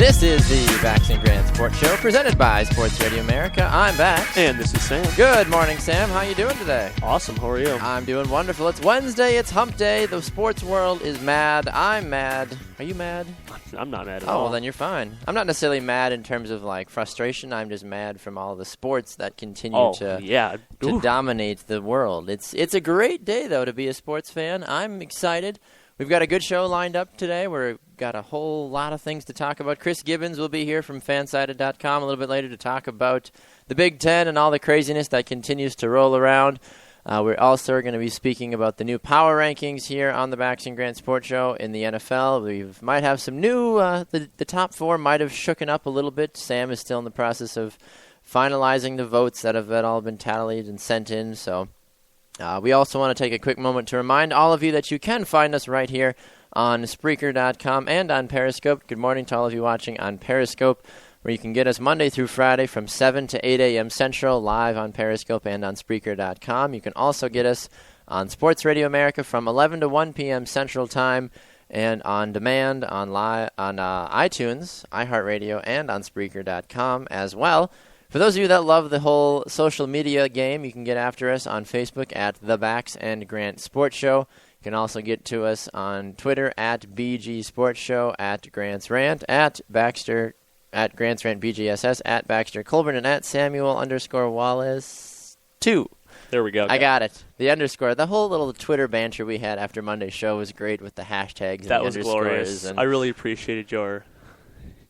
This is the Bax and Grant Sports Show presented by Sports Radio America. I'm Bax. And this is Sam. Good morning, Sam. How you doing today? Awesome. How are you? I'm doing wonderful. It's Wednesday. It's hump day. The sports world is mad. I'm mad. Are you mad? I'm not mad at all. all. Well, then you're fine. I'm not necessarily mad in terms of like frustration. I'm just mad from all the sports that continue to dominate the world. It's a great day, though, to be a sports fan. I'm excited. We've got a good show lined up today. We've got a whole lot of things to talk about. Chris Gibbons will be here from Fansided.com a little bit later to talk about the Big Ten and all the craziness that continues to roll around. We're also going to be speaking about the new power rankings here on the Bax and Grant Sports Show in the NFL. We might have some new, the top four might have shooken up a little bit. Sam is still in the process of finalizing the votes that have all been tallied and sent in, so... we also want to take a quick moment to remind all of you that you can find us right here on Spreaker.com and on Periscope. Good morning to all of you watching on Periscope, where you can get us Monday through Friday from 7 to 8 a.m. Central, live on Periscope and on Spreaker.com. You can also get us on Sports Radio America from 11 to 1 p.m. Central Time and on demand on iTunes, iHeartRadio, and on Spreaker.com as well. For those of you that love the whole social media game, you can get after us on Facebook at The Bax and Grant Sports Show. You can also get to us on Twitter at BG Sports Show, at Grant's Rant, at Baxter, at Grant's Rant BGSS, at Baxter Colburn, and at Samuel_Wallace 2. There we go. I got it. The underscore. The whole little Twitter banter we had after Monday's show was great with the hashtags. That and was the glorious. I really appreciated your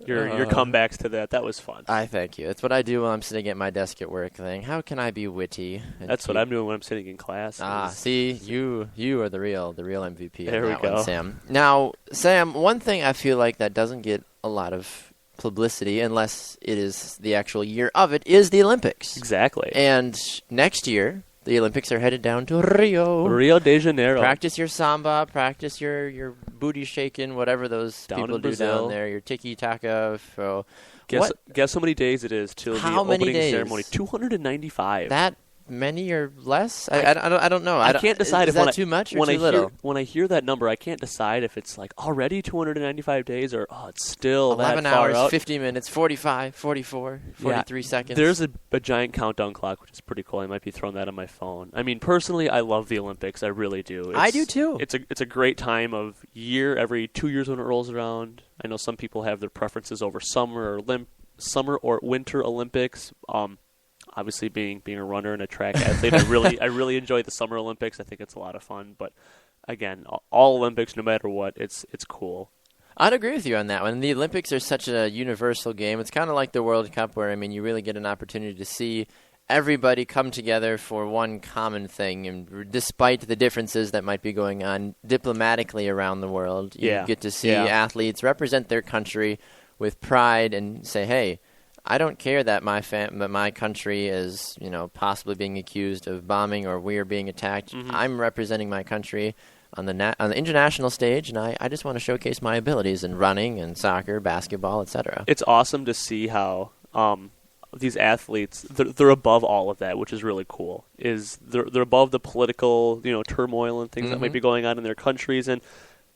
comebacks to that. That was fun. I thank you. That's what I do when I'm sitting at my desk at work saying, how can I be witty? That's what I'm doing when I'm sitting in class. See, you are the real MVP. There we go. One, Sam. Now, Sam, one thing I feel like that doesn't get a lot of publicity unless it is the actual year of it is the Olympics. Exactly. And next year, the Olympics are headed down to Rio de Janeiro. Practice your samba, practice your booty shaking, whatever those people do down there, your tiki-taka. So guess how many days it is till the opening ceremony? 295. That many or less? I don't know. I can't decide is that too much or too little? When I hear that number, I can't decide if it's like already 295 days or it's still 11 that far hours, out. 50 minutes, 45, 44, 43 seconds. There's a giant countdown clock, which is pretty cool. I might be throwing that on my phone. I mean, personally, I love the Olympics. I really do. I do too. It's a great time of year. Every 2 years when it rolls around. I know some people have their preferences over summer or winter Olympics. Obviously, being a runner and a track athlete, I really enjoy the Summer Olympics. I think it's a lot of fun. But again, all Olympics, no matter what, it's cool. I'd agree with you on that one. The Olympics are such a universal game. It's kind of like the World Cup, where you really get an opportunity to see everybody come together for one common thing. And despite the differences that might be going on diplomatically around the world, you get to see athletes represent their country with pride and say, "Hey, I don't care that my country is, possibly being accused of bombing or we're being attacked. Mm-hmm. I'm representing my country on the international stage, and I just want to showcase my abilities in running and soccer, basketball, etc." It's awesome to see how these athletes they're above all of that, which is really cool. They're above the political turmoil and things that might be going on in their countries, and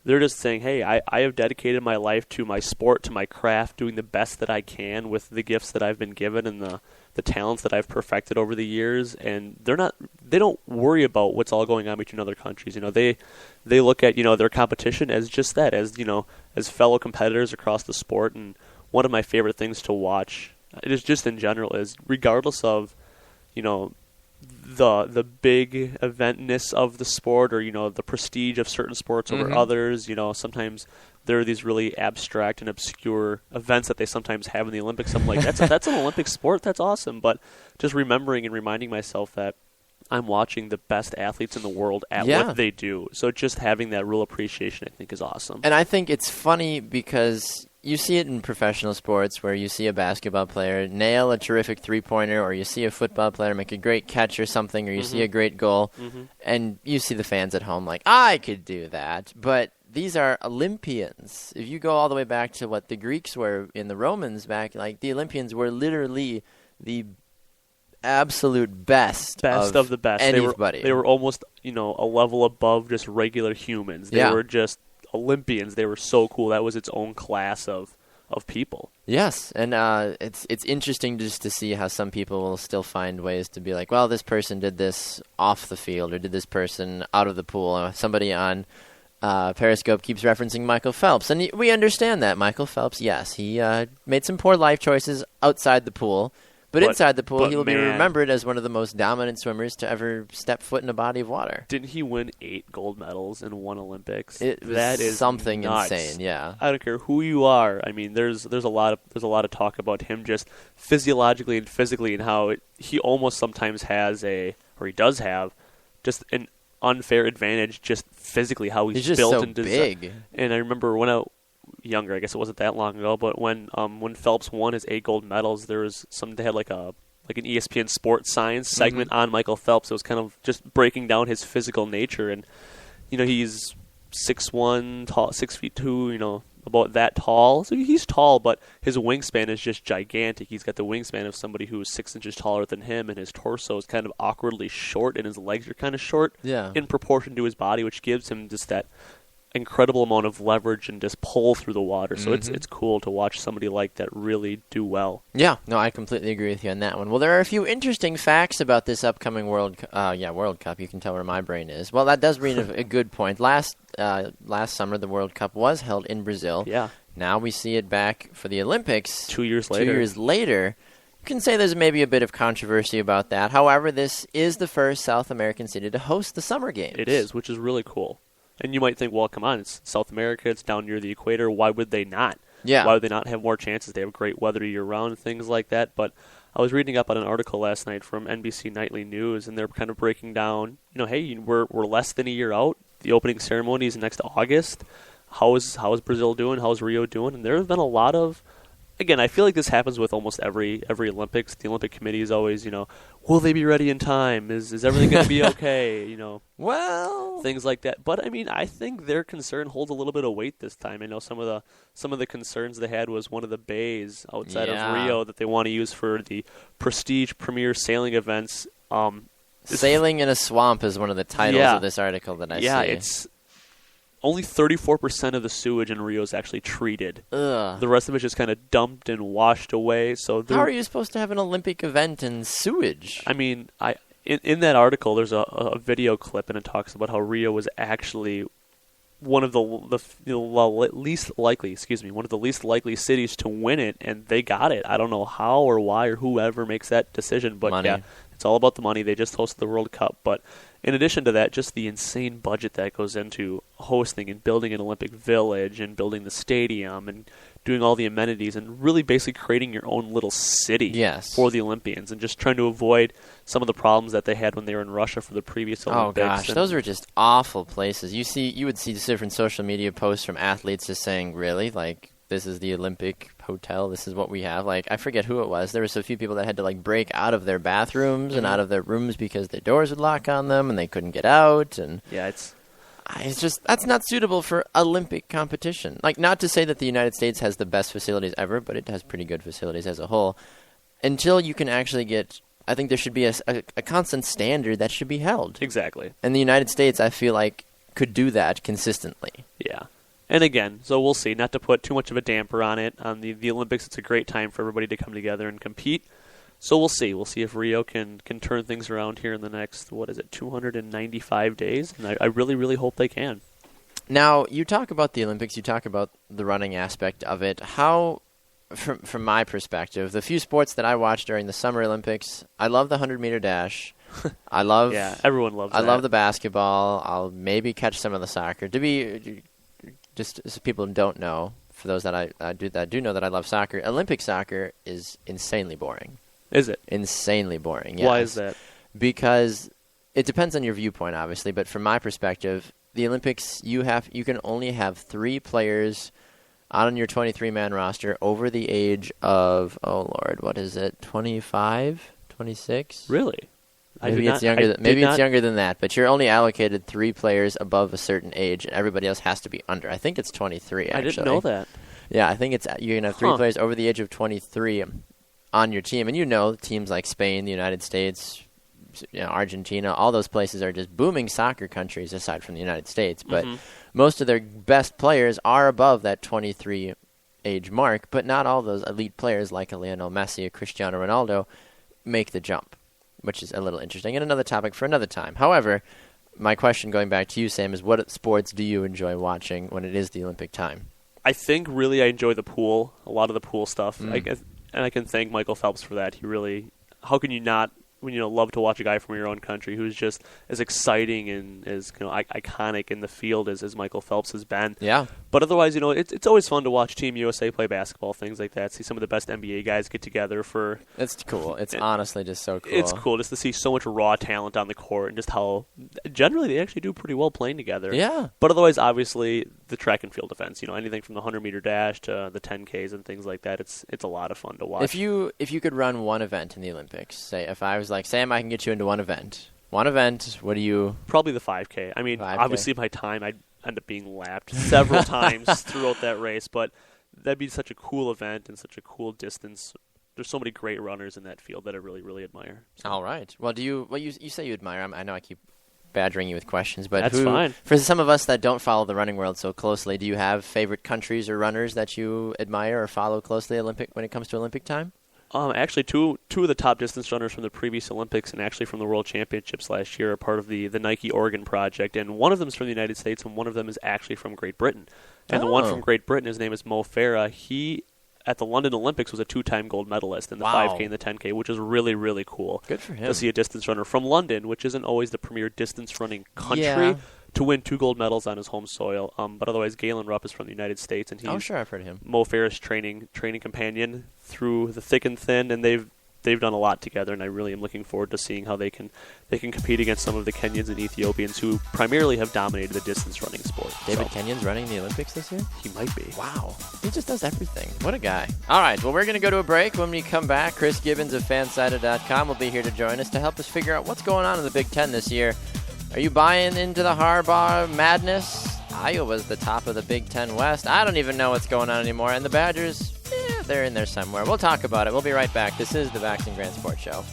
they're just saying, hey, I have dedicated my life to my sport, to my craft, doing the best that I can with the gifts that I've been given and the talents that I've perfected over the years. And they don't worry about what's all going on between other countries. They look at, their competition as just that, as fellow competitors across the sport. And one of my favorite things to watch, it is just in general, is regardless of, the big eventness of the sport or the prestige of certain sports over others. Sometimes there are these really abstract and obscure events that they sometimes have in the Olympics. I'm like, that's an Olympic sport. That's awesome. But just remembering and reminding myself that I'm watching the best athletes in the world at what they do. So just having that real appreciation, I think, is awesome. And I think it's funny because you see it in professional sports where you see a basketball player nail a terrific three-pointer, or you see a football player make a great catch or something, or you see a great goal, and you see the fans at home like, I could do that. But these are Olympians. If you go all the way back to what the Greeks were in the Romans back, like the Olympians were literally the absolute best of the best. Anybody. They were almost, a level above just regular humans. They were just Olympians. They were so cool. That was its own class of people. Yes, and it's interesting just to see how some people will still find ways to be like, well, this person did this off the field, or did this person out of the pool. Somebody on Periscope keeps referencing Michael Phelps, and we understand that. Michael Phelps, yes, he made some poor life choices outside the pool, but inside the pool, he will be remembered as one of the most dominant swimmers to ever step foot in a body of water. Didn't he win 8 gold medals in 1 Olympics? That is something nuts. Insane. Yeah, I don't care who you are. I mean, there's a lot of talk about him just physiologically and physically, and how he almost sometimes has he does have, just an unfair advantage just physically, how he's just built so and designed. big. And I remember when I was younger, I guess it wasn't that long ago, but when Phelps won his 8 gold medals, they had like an ESPN Sports Science segment on Michael Phelps. It was kind of just breaking down his physical nature, and he's 6'1", tall, 6'2", about that tall. So he's tall, but his wingspan is just gigantic. He's got the wingspan of somebody who is 6 inches taller than him, and his torso is kind of awkwardly short, and his legs are kind of short in proportion to his body, which gives him just that incredible amount of leverage and just pull through the water. So it's cool to watch somebody like that really do well. Yeah, no, I completely agree with you on that one. Well, there are a few interesting facts about this upcoming World Cup. You can tell where my brain is. Well, that does bring a good point. Last summer, the World Cup was held in Brazil. Yeah. Now we see it back for the Olympics. 2 years later. 2 years later. You can say there's maybe a bit of controversy about that. However, this is the first South American city to host the Summer Games. It is, which is really cool. And you might think, well, come on, it's South America, it's down near the equator. Why would they not? Yeah. Why would they not have more chances? They have great weather year-round and things like that. But I was reading up on an article last night from NBC Nightly News, and they're kind of breaking down, hey, we're less than a year out. The opening ceremony is next August. How is Brazil doing? How is Rio doing? And there have been a lot of... Again, I feel like this happens with almost every Olympics. The Olympic Committee is always, will they be ready in time? Is everything going to be okay? Well, things like that. But I mean, I think their concern holds a little bit of weight this time. I know some of the concerns they had was one of the bays outside of Rio that they want to use for the prestige premier sailing events. Sailing in a swamp is one of the titles of this article that I see. Yeah, it's only 34% of the sewage in Rio is actually treated. Ugh. The rest of it is just kind of dumped and washed away. So how are you supposed to have an Olympic event in sewage? I mean, in that article, there's a video clip, and it talks about how Rio was actually one of the least likely cities to win it, and they got it. I don't know how or why or whoever makes that decision, but money. Yeah, it's all about the money. They just hosted the World Cup, but in addition to that, just the insane budget that goes into hosting and building an Olympic village and building the stadium and doing all the amenities and really basically creating your own little city for the Olympians and just trying to avoid some of the problems that they had when they were in Russia for the previous Olympics. Oh gosh, those were just awful places. You would see different social media posts from athletes just saying, really? Like, this is the Olympic hotel, this is what we have. Like, I forget who it was. There were so few people that had to break out of their bathrooms and out of their rooms because their doors would lock on them and they couldn't get out. And yeah, it's just, that's not suitable for Olympic competition. Like, not to say that the United States has the best facilities ever, but it has pretty good facilities as a whole. Until you can actually get, I think there should be a constant standard that should be held. Exactly. And the United States, I feel like, could do that consistently. Yeah. And again, so we'll see. Not to put too much of a damper on it. On the Olympics, it's a great time for everybody to come together and compete. So we'll see. We'll see if Rio can turn things around here in the next, 295 days. And I really, really hope they can. Now, you talk about the Olympics. You talk about the running aspect of it. How, from my perspective, the few sports that I watched during the Summer Olympics, I love the 100-meter dash. I love. Yeah, everyone loves that. I love the basketball. I'll maybe catch some of the soccer. Just so people don't know, for those that I do know that I love soccer, Olympic soccer is insanely boring. Is it? Insanely boring, yes. Why is that? Because it depends on your viewpoint, obviously, but from my perspective, the Olympics, you can only have 3 players on your 23-man roster over the age of, 25, 26? Really? Maybe it's younger than that, but you're only allocated 3 players above a certain age, and everybody else has to be under. I think it's 23, actually. I didn't know that. Yeah, I think you're going to have 3 players over the age of 23 on your team. And teams like Spain, the United States, Argentina, all those places are just booming soccer countries aside from the United States. But most of their best players are above that 23 age mark, but not all those elite players like a Lionel Messi or Cristiano Ronaldo make the jump, which is a little interesting and another topic for another time. However, my question going back to you, Sam, is what sports do you enjoy watching when it is the Olympic time? I think really I enjoy the pool, a lot of the pool stuff. And I can thank Michael Phelps for that. He really, how can you not, when love to watch a guy from your own country who's just as exciting and as iconic in the field as Michael Phelps has been. Yeah. But otherwise, it's always fun to watch Team USA play basketball, things like that. See some of the best NBA guys get together for. It's cool. It's honestly just so cool. It's cool just to see so much raw talent on the court and just how generally they actually do pretty well playing together. Yeah. But otherwise, obviously, the track and field events. Anything from the 100-meter dash to the 10Ks and things like that. It's a lot of fun to watch. If you could run one event in the Olympics, say if I was like, Sam, I can get you into one event. One event, what do you... Probably the 5K. I mean, 5K. Obviously my time, I'd end up being lapped several times throughout that race, but that'd be such a cool event and such a cool distance. There's so many great runners in that field that I really, really admire. So. All right. Well, you say you admire. I know I keep badgering you with questions, but that's fine. For some of us that don't follow the running world so closely, do you have favorite countries or runners that you admire or follow closely when it comes to Olympic time? Actually, two of the top distance runners from the previous Olympics and actually from the World Championships last year are part of the Nike Oregon Project, and one of them is from the United States and one of them is actually from Great Britain. And the one from Great Britain, his name is Mo Farah. He, at the London Olympics, was a 2-time gold medalist in the 5K and the 10K, which is really, really cool. Good for him. To see a distance runner from London, which isn't always the premier distance running country, to win 2 gold medals on his home soil. But otherwise, Galen Rupp is from the United States, and he's I've heard of him. Mo Farah's training companion through the thick and thin, and they've done a lot together, and I really am looking forward to seeing how they can compete against some of the Kenyans and Ethiopians who primarily have dominated the distance running sport. David Kenyon's running the Olympics this year? He might be. Wow. He just does everything. What a guy. All right, well, we're going to go to a break. When we come back, Chris Gibbons of Fansided.com will be here to join us to help us figure out what's going on in the Big Ten this year. Are you buying into the Harbaugh madness? Iowa's the top of the Big Ten West. I don't even know what's going on anymore. And the Badgers, they're in there somewhere. We'll talk about it. We'll be right back. This is the Vax and Grant Sports Show.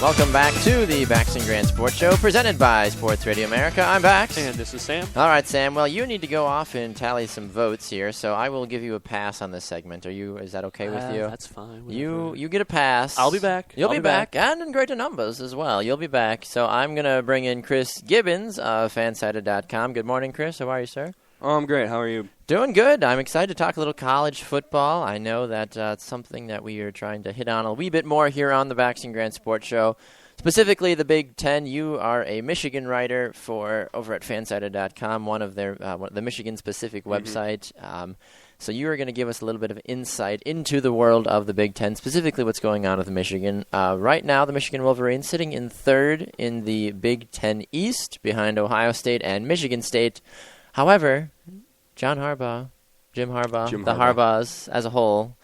Welcome back to the Bax and Grant Sports Show, presented by Sports Radio America. I'm Bax. And this is Sam. All right, Sam. Well, you need to go off and tally some votes here, so I will give you a pass on this segment. Is that okay with you? That's fine. You get a pass. I'll be back. You'll be back. And in greater numbers as well. You'll be back. So I'm going to bring in Chris Gibbons of Fansided.com. Good morning, Chris. How are you, sir? Oh, I'm great. How are you? Doing good. I'm excited to talk a little college football. I know that it's something that we are trying to hit on a wee bit more here on the Bax and Grant Sports Show. Specifically, the Big Ten. You are a Michigan writer over at Fansided.com, one of the Michigan-specific website. So you are going to give us a little bit of insight into the world of the Big Ten, specifically what's going on with Michigan. Right now, the Michigan Wolverines sitting in third in the Big Ten East, behind Ohio State and Michigan State. However, Jim Harbaugh, the Harbaughs as a whole,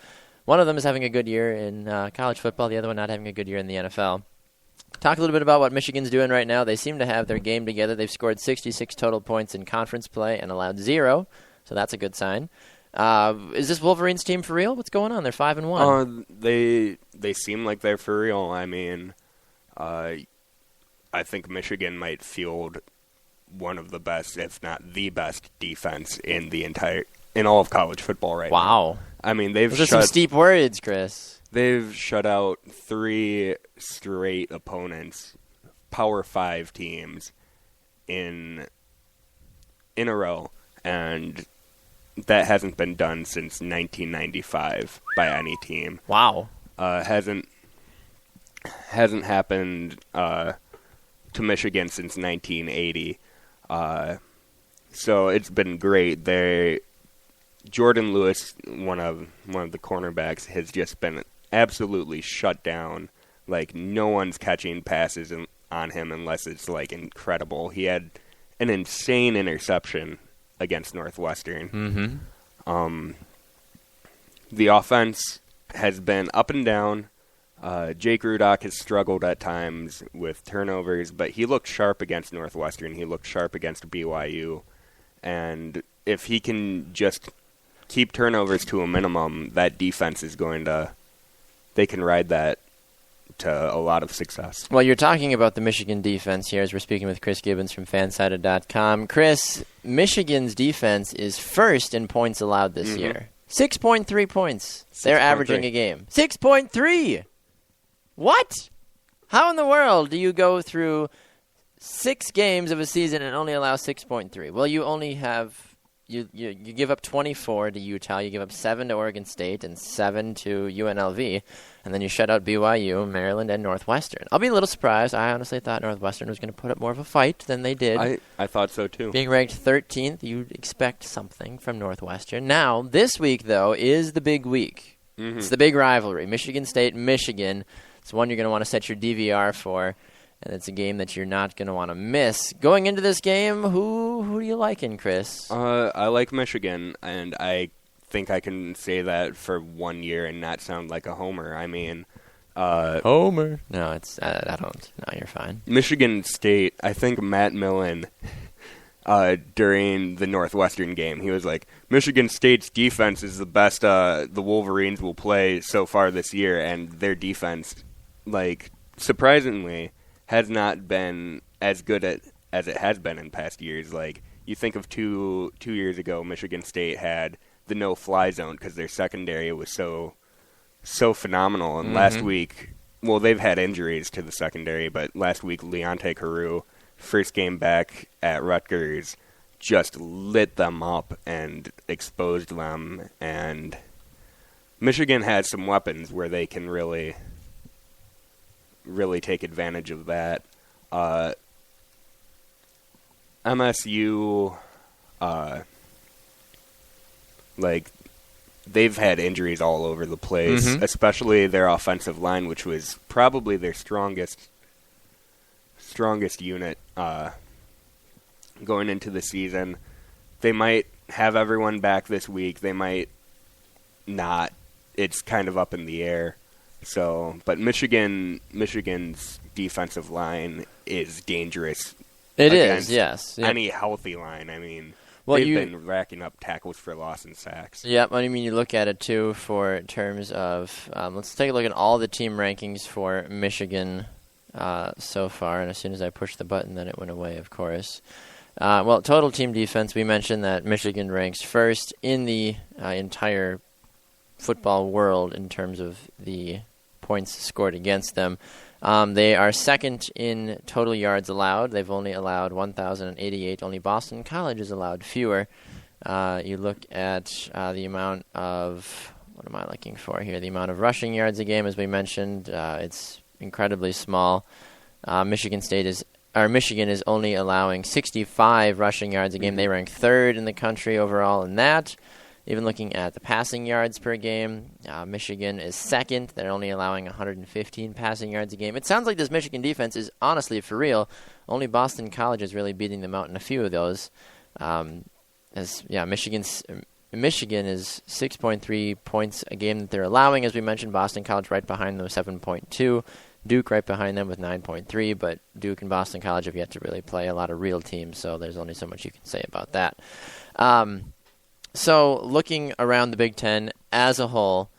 one of them is having a good year in college football, the other one not having a good year in the NFL. Talk a little bit about what Michigan's doing right now. They seem to have their game together. They've scored 66 total points in conference play and allowed 0, so that's a good sign. Is this Wolverines team for real? What's going on? They're 5-1. They seem like they're for real. I mean, I think Michigan might field one of the best, if not the best, defense in all of college football right now. Wow. I mean, those are some steep words, Chris. They've shut out 3 straight opponents, Power 5 teams, in a row, and that hasn't been done since 1995 by any team. Wow. Hasn't happened to Michigan since 1980. So it's been great. Jordan Lewis, one of the cornerbacks, has just been absolutely shut down. Like, no one's catching passes on him unless it's like incredible. He had an insane interception against Northwestern. Mm-hmm. The offense has been up and down. Jake Rudock has struggled at times with turnovers, but he looked sharp against Northwestern. He looked sharp against BYU. And if he can just keep turnovers to a minimum, that defense is they can ride that to a lot of success. Well, you're talking about the Michigan defense here as we're speaking with Chris Gibbons from Fansided.com. Chris, Michigan's defense is first in points allowed this year. 6.3 points. They're averaging a game. 6.3! What? How in the world do you go through 6 games of a season and only allow 6.3? Well, you only have... You give up 24 to Utah, you give up 7 to Oregon State, and 7 to UNLV, and then you shut out BYU, Maryland, and Northwestern. I'll be a little surprised. I honestly thought Northwestern was going to put up more of a fight than they did. I thought so, too. Being ranked 13th, you'd expect something from Northwestern. Now, this week, though, is the big week. Mm-hmm. It's the big rivalry, Michigan State, Michigan. It's one you're going to want to set your DVR for. And it's a game that you're not going to want to miss. Going into this game, who do you liking, Chris? I like Michigan, and I think I can say that for 1 year and not sound like a homer. I mean... Homer? No, I don't. No, you're fine. Michigan State, I think Matt Millen, during the Northwestern game, he was like, Michigan State's defense is the best the Wolverines will play so far this year, and their defense, like, surprisingly... has not been as good as it has been in past years. Like, you think of two years ago, Michigan State had the no-fly zone because their secondary was so phenomenal. And last week, well, they've had injuries to the secondary, but last week, Leonte Carroo, first game back at Rutgers, just lit them up and exposed them. And Michigan has some weapons where they can really take advantage of that. MSU, they've had injuries all over the place, especially their offensive line, which was probably their strongest unit going into the season. They might have everyone back this week. They might not. It's kind of up in the air. So, but Michigan's defensive line is dangerous. It is, yes. Yep. Any healthy line. I mean, they've been racking up tackles for loss and sacks. Yeah, I mean, you look at it, too, for terms of let's take a look at all the team rankings for Michigan so far, and as soon as I pushed the button, then it went away, of course. Well, total team defense, we mentioned that Michigan ranks first in the entire football world in terms of the points scored against them. They are second in total yards allowed. They've only allowed 1,088. Only Boston College has allowed fewer. You look at the amount of, what am I looking for here? The amount of rushing yards a game, as we mentioned, it's incredibly small. Michigan is only allowing 65 rushing yards a game. They rank third in the country overall in that. Even looking at the passing yards per game, Michigan is second. They're only allowing 115 passing yards a game. It sounds like this Michigan defense is honestly for real. Only Boston College is really beating them out in a few of those. Michigan is 6.3 points a game that they're allowing. As we mentioned, Boston College right behind them with 7.2. Duke right behind them with 9.3, but Duke and Boston College have yet to really play a lot of real teams, so there's only so much you can say about that. So looking around the Big Ten as a whole,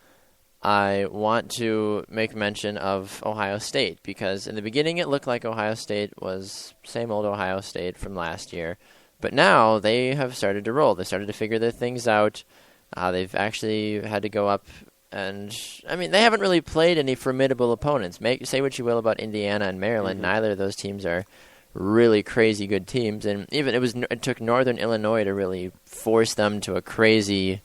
I want to make mention of Ohio State, because in the beginning it looked like Ohio State was same old Ohio State from last year, but now they have started to roll. They started to figure their things out. They've actually had to go up. And, I mean, they haven't really played any formidable opponents. Say what you will about Indiana and Maryland. Mm-hmm. Neither of those teams are really crazy good teams. And even it took Northern Illinois to really force them to a crazy,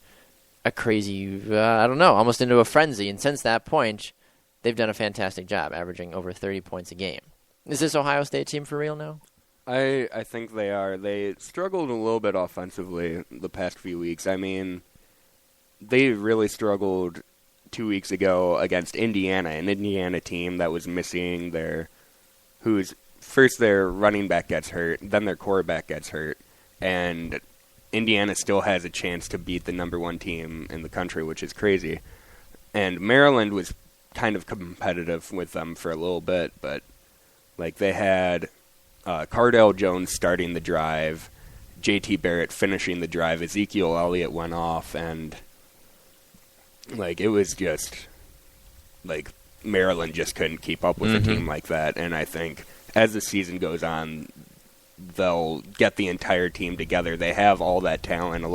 I don't know, almost into a frenzy. And since that point, they've done a fantastic job, averaging over 30 points a game. Is this Ohio State team for real now? I think they are. They struggled a little bit offensively the past few weeks. I mean, they really struggled 2 weeks ago against Indiana, an Indiana team that was missing their running back gets hurt, then their quarterback gets hurt, and Indiana still has a chance to beat the number one team in the country, which is crazy. And Maryland was kind of competitive with them for a little bit, but they had Cardale Jones starting the drive, J.T. Barrett finishing the drive, Ezekiel Elliott went off, and it was just, Maryland just couldn't keep up with a team like that. And I think as the season goes on, they'll get the entire team together. They have all that talent,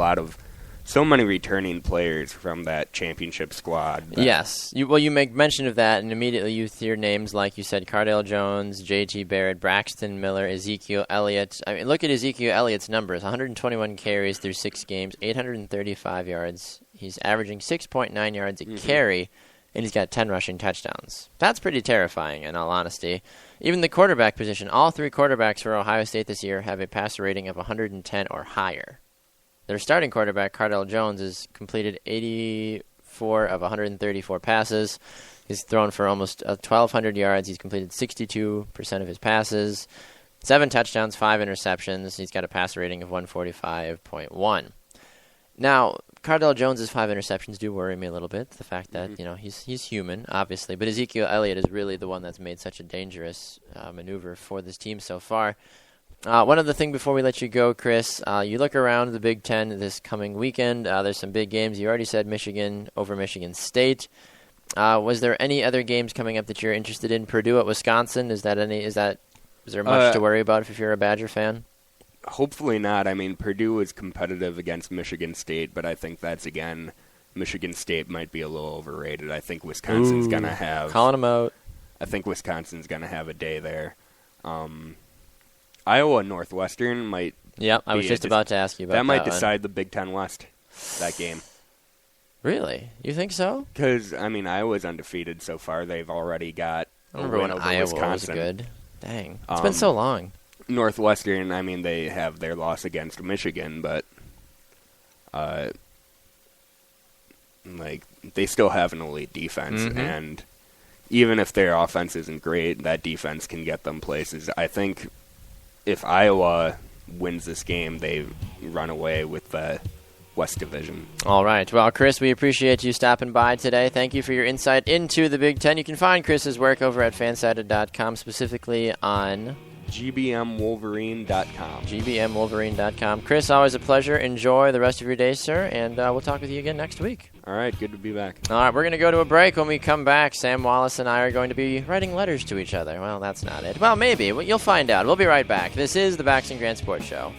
so many returning players from that championship squad. Yes. You make mention of that, and immediately you hear names like you said, Cardale Jones, J.T. Barrett, Braxton Miller, Ezekiel Elliott. I mean, look at Ezekiel Elliott's numbers. 121 carries through 6 games, 835 yards. He's averaging 6.9 yards a carry, and he's got 10 rushing touchdowns. That's pretty terrifying, in all honesty. Even the quarterback position, all 3 quarterbacks for Ohio State this year have a passer rating of 110 or higher. Their starting quarterback, Cardale Jones, has completed 84 of 134 passes. He's thrown for almost 1,200 yards. He's completed 62% of his passes, 7 touchdowns, 5 interceptions. He's got a passer rating of 145.1. Now, Cardale Jones' 5 interceptions do worry me a little bit. The fact that, he's human, obviously. But Ezekiel Elliott is really the one that's made such a dangerous maneuver for this team so far. One other thing before we let you go, Chris, you look around the Big Ten this coming weekend. There's some big games. You already said Michigan over Michigan State. Was there any other games coming up that you're interested in? Purdue at Wisconsin. Is there much to worry about if you're a Badger fan? Hopefully not. I mean, Purdue is competitive against Michigan State, but I think that's, again, Michigan State might be a little overrated. I think Wisconsin's going to have... Calling them out. I think Wisconsin's going to have a day there. Iowa Northwestern might... Yep, I was just about to ask you about that. That might decide the Big Ten West, that game. Really? You think so? Because, I mean, Iowa's undefeated so far. They've already got a win over Iowa Wisconsin. Was good. Dang. It's been so long. Northwestern, I mean, they have their loss against Michigan, but they still have an elite defense, and even if their offense isn't great, that defense can get them places. I think if Iowa wins this game, they run away with the West Division. All right. Well, Chris, we appreciate you stopping by today. Thank you for your insight into the Big Ten. You can find Chris's work over at fansided.com, specifically on... GBMWolverine.com. GBMWolverine.com. Chris, always a pleasure. Enjoy the rest of your day, sir, and we'll talk with you again next week. All right, good to be back. All right, we're going to go to a break. When we come back, Sam Wallace and I are going to be writing letters to each other. Well, that's not it. Well, maybe. You'll find out. We'll be right back. This is the Bax and Grant Sports Show.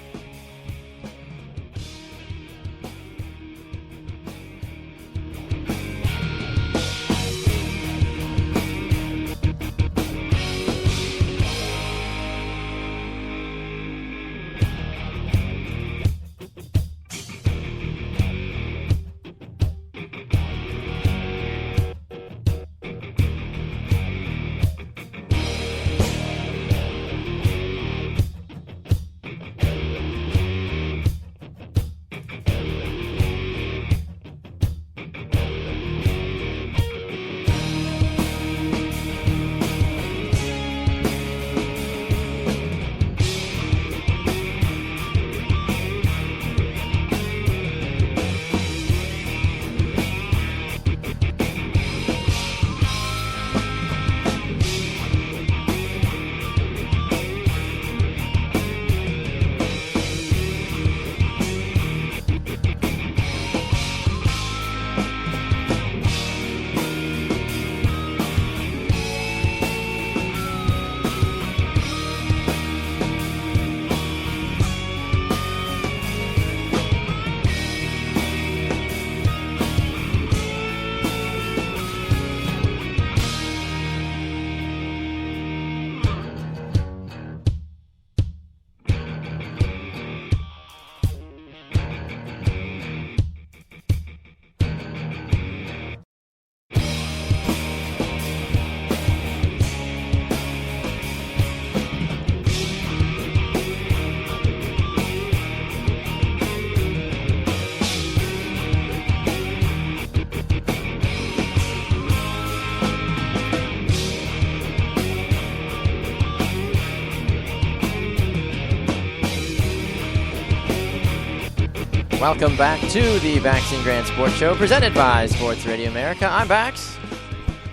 Welcome back to the Bax and Grant Sports Show, presented by Sports Radio America. I'm Bax.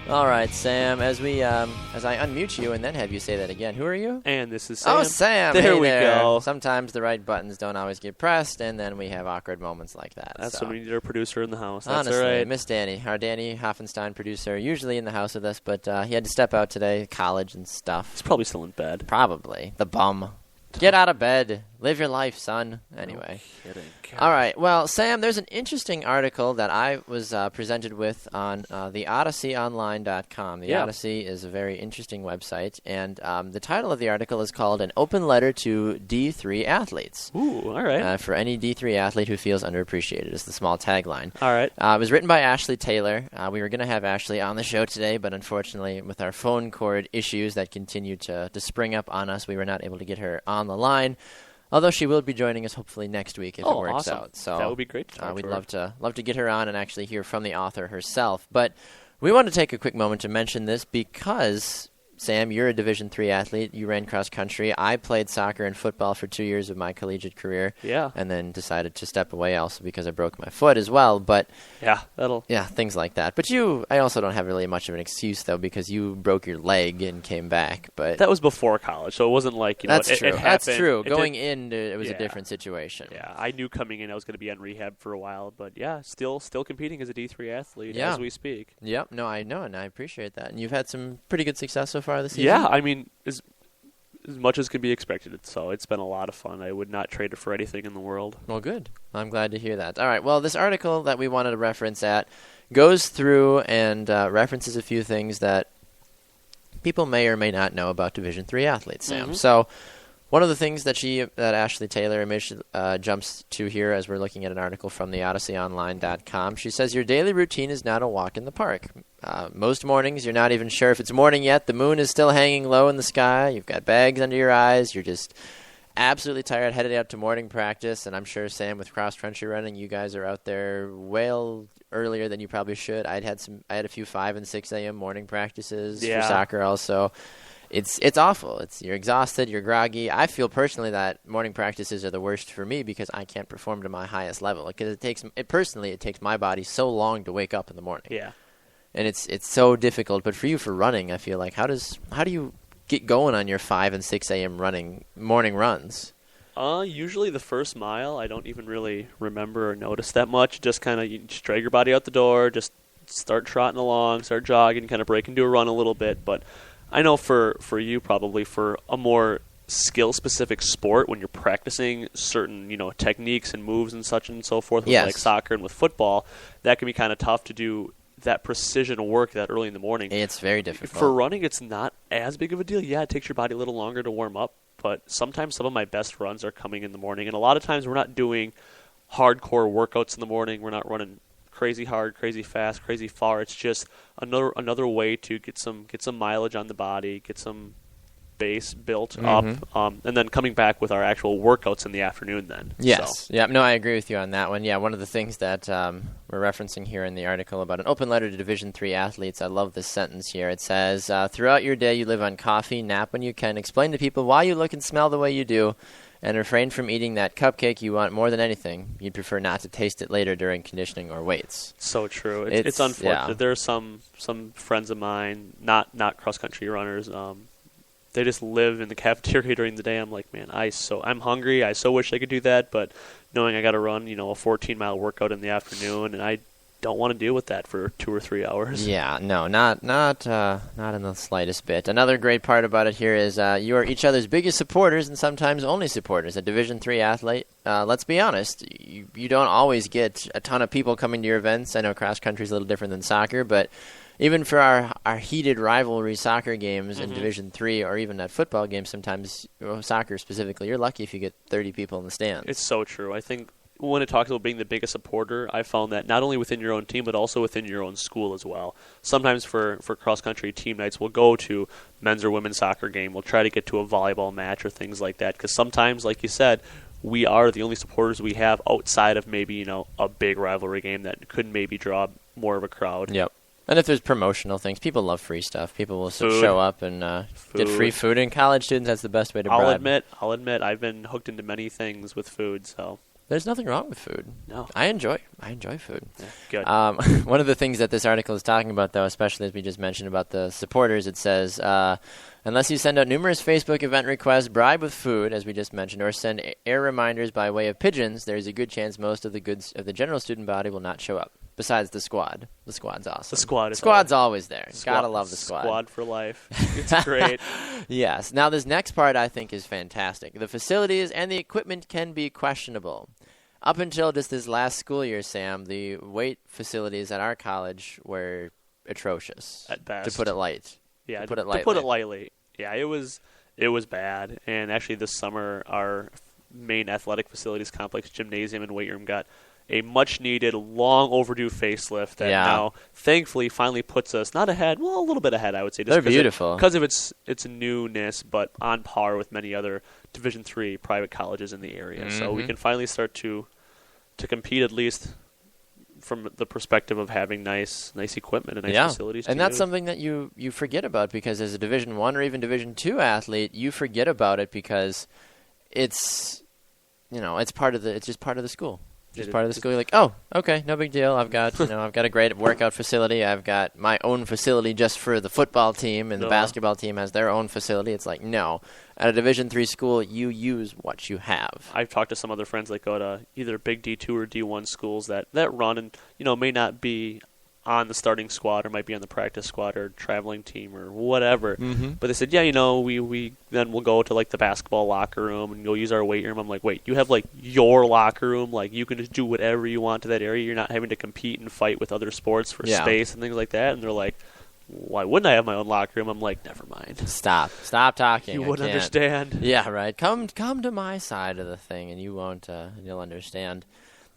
All right, Sam, as I unmute you and then have you say that again, who are you? And this is Sam. Oh, Sam. There we go. Sometimes the right buttons don't always get pressed, and then we have awkward moments like that. That's when we need our producer in the house. That's honestly, all right. Miss Danny, our Danny Hoffenstein producer, usually in the house with us, but he had to step out today, college and stuff. He's probably still in bed. Probably. The bum. Get out of bed. Live your life, son. Anyway. No kidding. All right. Well, Sam, there's an interesting article that I was presented with on the OdysseyOnline.com. The Odyssey is a very interesting website, and the title of the article is called An Open Letter to D3 Athletes. Ooh, all right. For any D3 athlete who feels underappreciated is the small tagline. All right. It was written by Ashley Taylor. We were going to have Ashley on the show today, but unfortunately, with our phone cord issues that continue to spring up on us, we were not able to get her on the line. Although she will be joining us hopefully next week if it works awesome. out. So that would be great. We'd love to get her on and actually hear from the author herself. But we want to take a quick moment to mention this because, Sam, you're a Division III athlete. You ran cross country. I played soccer and football for 2 years of my collegiate career. Yeah. And then decided to step away also because I broke my foot as well. But yeah, things like that. But I also don't have really much of an excuse though because you broke your leg and came back. But that was before college, so it wasn't like that's true. It happened. That's true. Going in, it was a different situation. Yeah, I knew coming in I was going to be on rehab for a while, but still competing as a D3 athlete as we speak. Yep. No, I know, and I appreciate that. And you've had some pretty good success so far this season. Yeah, I mean, as much as can be expected. So it's been a lot of fun. I would not trade it for anything in the world. Well, good. I'm glad to hear that. All right. Well, this article that we wanted to reference goes through and references a few things that people may or may not know about Division III athletes, Sam. Mm-hmm. So one of the things that Ashley Taylor jumps to here as we're looking at an article from the OdysseyOnline.com, she says, your daily routine is not a walk in the park. Most mornings, you're not even sure if it's morning yet. The moon is still hanging low in the sky. You've got bags under your eyes. You're just absolutely tired, headed out to morning practice. And I'm sure, Sam, with cross-country running, you guys are out there well earlier than you probably should. I had a few 5 and 6 a.m. morning practices for soccer also. It's awful. You're exhausted. You're groggy. I feel personally that morning practices are the worst for me because I can't perform to my highest level. Because it takes my body so long to wake up in the morning. Yeah, and it's so difficult. But for you, for running, I feel like how do you get going on your 5 and 6 a.m. morning runs? Usually the first mile, I don't even really remember or notice that much. Just kind of just drag your body out the door, just start trotting along, start jogging, kind of break into a run a little bit. But I know for you, probably for a more skill-specific sport, when you're practicing certain, techniques and moves and such and so forth, with like soccer and with football, that can be kind of tough to do that precision work that early in the morning. It's very difficult. For running, it's not as big of a deal. Yeah, it takes your body a little longer to warm up, but sometimes some of my best runs are coming in the morning, and a lot of times we're not doing hardcore workouts in the morning. We're not running crazy hard, crazy fast, crazy far. It's just another way to get some mileage on the body, get some base built up, and then coming back with our actual workouts in the afternoon then. Yes. So. Yeah, no, I agree with you on that one. Yeah, one of the things that we're referencing here in the article about an open letter to Division III athletes, I love this sentence here. It says, throughout your day you live on coffee, nap when you can, explain to people why you look and smell the way you do, and refrain from eating that cupcake you want more than anything. You'd prefer not to taste it later during conditioning or weights. So true. It's unfortunate. Yeah. There are some friends of mine, not cross-country runners, they just live in the cafeteria during the day. I'm like, man, I'm hungry. I so wish I could do that, but knowing I got to run, a 14-mile workout in the afternoon, and I don't want to deal with that for 2 or 3 hours. Yeah, no, not in the slightest bit. Another great part about it here is you are each other's biggest supporters and sometimes only supporters. A Division III athlete, let's be honest, you don't always get a ton of people coming to your events. I know cross country is a little different than soccer, but even for our heated rivalry soccer games in Division III, or even at football games sometimes, soccer specifically, you're lucky if you get 30 people in the stands. It's so true. I think when it talks about being the biggest supporter, I found that not only within your own team, but also within your own school as well. Sometimes for cross-country team nights, we'll go to men's or women's soccer game. We'll try to get to a volleyball match or things like that, because sometimes, like you said, we are the only supporters we have outside of maybe, a big rivalry game that could maybe draw more of a crowd. Yep. And if there's promotional things, people love free stuff. People will show up and get free food. And college students, that's the best way to bribe. I'll admit, I've been hooked into many things with food. So there's nothing wrong with food. No, I enjoy food. Yeah, good. One of the things that this article is talking about, though, especially as we just mentioned about the supporters, it says, unless you send out numerous Facebook event requests, bribe with food, as we just mentioned, or send air reminders by way of pigeons, there's a good chance most of the general student body will not show up. Besides the squad. The squad's awesome. The squad's always there. Gotta love the squad. Squad for life. It's great. Yes. Now, this next part I think is fantastic. The facilities and the equipment can be questionable. Up until just this last school year, Sam, the weight facilities at our college were atrocious. At best. To put it light. Yeah, to put it lightly. Yeah, it was bad. And actually this summer, our main athletic facilities complex, gymnasium and weight room, got a much-needed, long-overdue facelift that now, thankfully, finally puts us not ahead, well, a little bit ahead, I would say. They're beautiful. Because of its newness, but on par with many other Division III private colleges in the area. Mm-hmm. So we can finally start to compete, at least from the perspective of having nice equipment and nice facilities. And that's something that you forget about, because as a Division I or even Division II athlete, you forget about it because it's just part of the school. Just part of the school. You're like, oh, okay, no big deal. I've got a great workout facility. I've got my own facility just for the football team, and the basketball team has their own facility. It's like, no. At a Division III school, you use what you have. I've talked to some other friends that go to either big D2 or D1 schools that run and may not be on the starting squad or might be on the practice squad or traveling team or whatever. Mm-hmm. But they said, we then we'll go to like the basketball locker room and go use our weight room. I'm like, wait, you have like your locker room? Like you can just do whatever you want to that area. You're not having to compete and fight with other sports for space and things like that. And they're like, why wouldn't I have my own locker room? I'm like, never mind. Stop talking. You wouldn't understand. Yeah, right. Come to my side of the thing and you won't, you'll understand.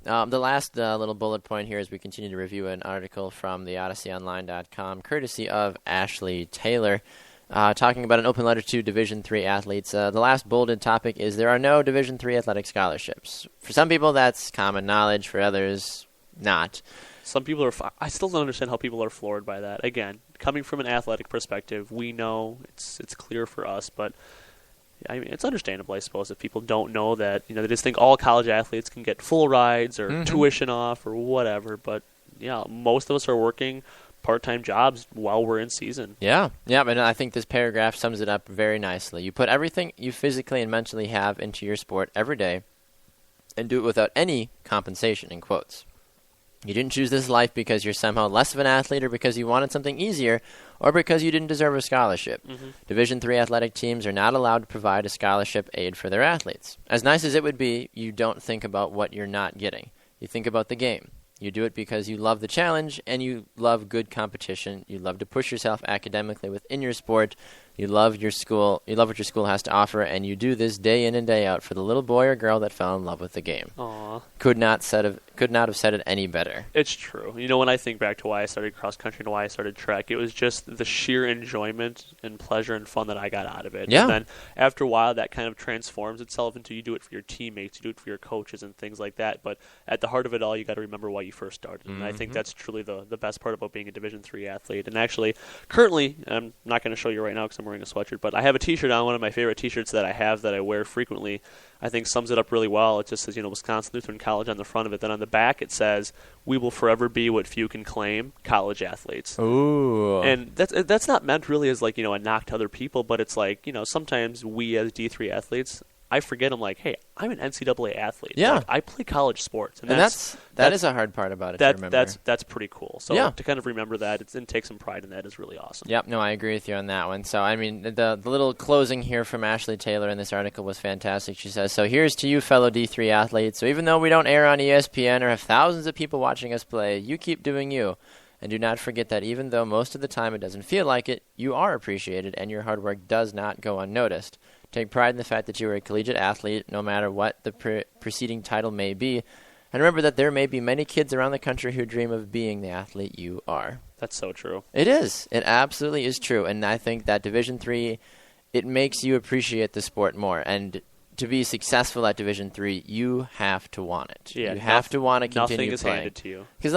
The last little bullet point here as we continue to review an article from the OdysseyOnline.com, courtesy of Ashley Taylor, talking about an open letter to Division III athletes. The last bolded topic is there are no Division III athletic scholarships. For some people, that's common knowledge. For others, not. Some people I still don't understand how people are floored by that. Again, coming from an athletic perspective, we know it's clear for us, but I mean, it's understandable, I suppose, if people don't know that, they just think all college athletes can get full rides or tuition off or whatever. But, most of us are working part-time jobs while we're in season. Yeah, but I think this paragraph sums it up very nicely. You put everything you physically and mentally have into your sport every day and do it without any compensation, in quotes. You didn't choose this life because you're somehow less of an athlete or because you wanted something easier or because you didn't deserve a scholarship. Mm-hmm. Division III athletic teams are not allowed to provide a scholarship aid for their athletes. As nice as it would be, you don't think about what you're not getting. You think about the game. You do it because you love the challenge and you love good competition. You love to push yourself academically within your sport. You love your school. You love what your school has to offer, and you do this day in and day out for the little boy or girl that fell in love with the game. Aww. Could not have said it any better. It's true. You know, when I think back to why I started cross country and why I started track, it was just the sheer enjoyment and pleasure and fun that I got out of it. Yeah. And then after a while, that kind of transforms itself into you do it for your teammates, you do it for your coaches and things like that. But at the heart of it all, you got to remember why you first started. Mm-hmm. And I think that's truly the best part about being a Division III athlete. And actually, currently, I'm not going to show you right now because I'm wearing a sweatshirt, but I have a T-shirt on. One of my favorite T-shirts that I have that I wear frequently, I think sums it up really well. It just says, Wisconsin Lutheran College on the front of it. Then on the back it says, "We will forever be what few can claim, college athletes." Ooh. And that's not meant really as like, a knock to other people, but it's like, sometimes we as D3 athletes, I forget, I'm like, hey, I'm an NCAA athlete. Yeah. Like, I play college sports. And that is a hard part about it to remember. That's pretty cool. So to kind of remember that and take some pride in that is really awesome. Yep, no, I agree with you on that one. So, I mean, the little closing here from Ashley Taylor in this article was fantastic. She says, "So here's to you, fellow D3 athletes. So even though we don't air on ESPN or have thousands of people watching us play, you keep doing you. And do not forget that even though most of the time it doesn't feel like it, you are appreciated and your hard work does not go unnoticed. Take pride in the fact that you are a collegiate athlete, no matter what the preceding title may be. And remember that there may be many kids around the country who dream of being the athlete you are." That's so true. It is. It absolutely is true. And I think that Division III, it makes you appreciate the sport more. And to be successful at Division III, you have to want it. Yeah, you have to want to continue playing. Nothing is handed to you. Because,